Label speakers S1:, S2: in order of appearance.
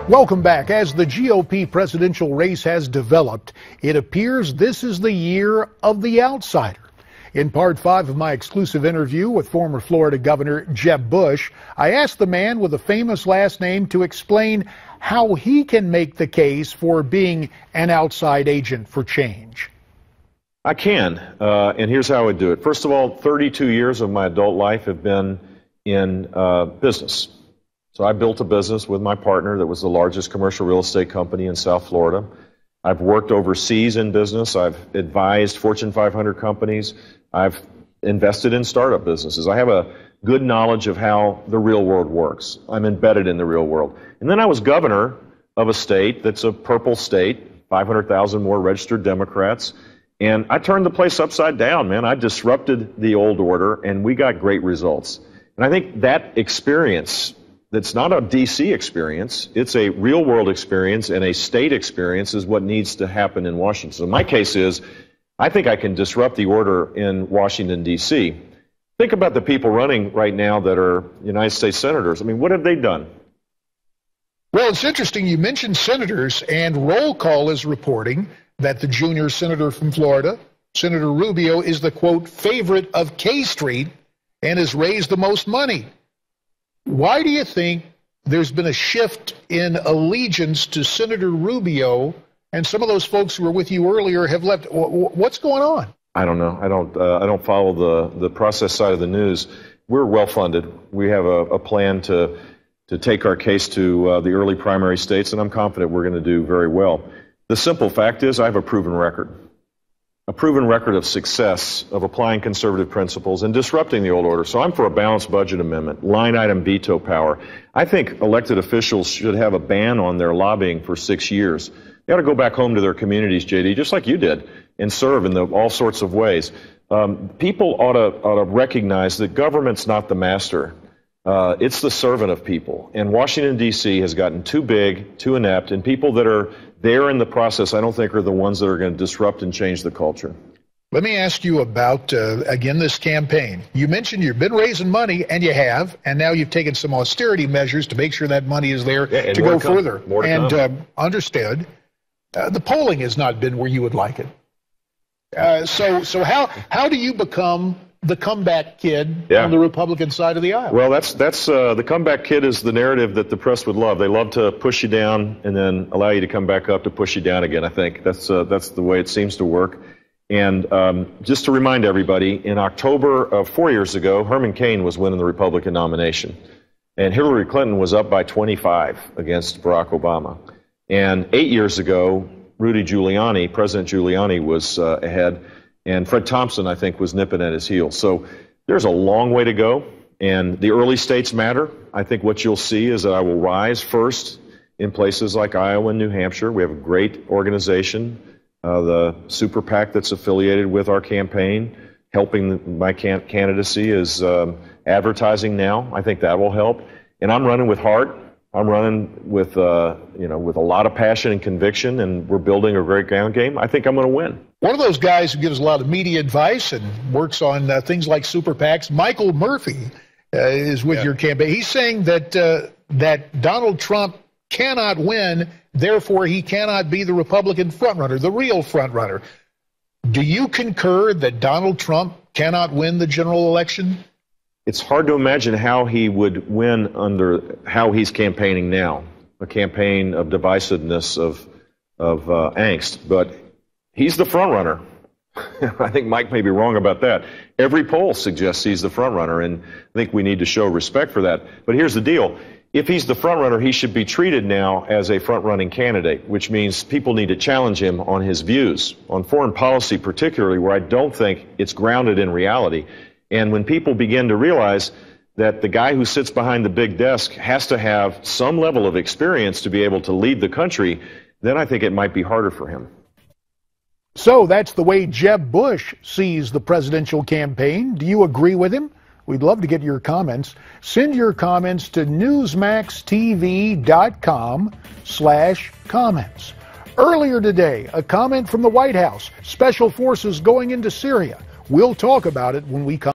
S1: Welcome back. As the GOP presidential race has developed, it appears this is the year of the outsider. In part 5 of my exclusive interview with former Florida Governor Jeb Bush, I asked the man with a famous last name to explain how he can make the case for being an outside agent for change.
S2: I can, and here's how I would do it. First of all, 32 years of my adult life have been in business. So I built a business with my partner that was the largest commercial real estate company in South Florida. I've worked overseas in business. I've advised Fortune 500 companies. I've invested in startup businesses. I have a good knowledge of how the real world works. I'm embedded in the real world. And then I was governor of a state that's a purple state, 500,000 more registered Democrats. And I turned the place upside down, man. I disrupted the old order, and we got great results. And I think that experience, that's not a D.C. experience, it's a real-world experience and a state experience is what needs to happen in Washington. So my case is, I think I can disrupt the order in Washington, D.C. Think about the people running right now that are United States senators. I mean, what have they done?
S1: Well, it's interesting you mentioned senators, and Roll Call is reporting that the junior senator from Florida, Senator Rubio, is the, quote, favorite of K Street and has raised the most money. Why do you think there's been a shift in allegiance to Senator Rubio, and some of those folks who were with you earlier have left? What's going on?
S2: I don't know. I don't follow the process side of the news. We're well funded. We have a plan to take our case to the early primary states, and I'm confident we're going to do very well. The simple fact is I have a proven record of success of applying conservative principles and disrupting the old order. So I'm for a balanced budget amendment, line item veto power. I think elected officials should have a ban on their lobbying for 6 years. They ought to go back home to their communities, JD, just like you did, and serve in all sorts of ways. People ought to recognize that government's not the master. It's the servant of people. And Washington, D.C. has gotten too big, too inept, and people that are there in the process, I don't think, are the ones that are going to disrupt and change the culture.
S1: Let me ask you about, again, this campaign. You mentioned you've been raising money, and you have, and now you've taken some austerity measures to make sure that money is there to go further. Understood. The polling has not been where you would like it. So how do you become the comeback kid on the Republican side of the aisle?
S2: Well, that's the comeback kid is the narrative that the press would love. They love to push you down and then allow you to come back up to push you down again. I think that's the way it seems to work. And just to remind everybody, in October of 4 years ago, Herman Cain was winning the Republican nomination, and Hillary Clinton was up by 25 against Barack Obama. And 8 years ago, President Giuliani was ahead. And Fred Thompson, I think, was nipping at his heels. So there's a long way to go, and the early states matter. I think what you'll see is that I will rise first in places like Iowa and New Hampshire. We have a great organization, the Super PAC that's affiliated with our campaign, helping my candidacy is advertising now. I think that will help. And I'm running with heart. I'm running with with a lot of passion and conviction, and we're building a great ground game. I think I'm going to win.
S1: One of those guys who gives a lot of media advice and works on things like super PACs, Michael Murphy, is with your campaign. He's saying that Donald Trump cannot win, therefore he cannot be the Republican frontrunner, the real frontrunner. Do you concur that Donald Trump cannot win the general election?
S2: It's hard to imagine how he would win under how he's campaigning now, a campaign of divisiveness, of angst. But he's the front runner. I think Mike may be wrong about that. Every poll suggests he's the front runner, and I think we need to show respect for that. But here's the deal. If he's the front runner, he should be treated now as a front-running candidate, which means people need to challenge him on his views, on foreign policy particularly, where I don't think it's grounded in reality. And when people begin to realize that the guy who sits behind the big desk has to have some level of experience to be able to lead the country, then I think it might be harder for him.
S1: So that's the way Jeb Bush sees the presidential campaign. Do you agree with him? We'd love to get your comments. Send your comments to newsmaxtv.com/comments. Earlier today, a comment from the White House. Special forces going into Syria. We'll talk about it when we come.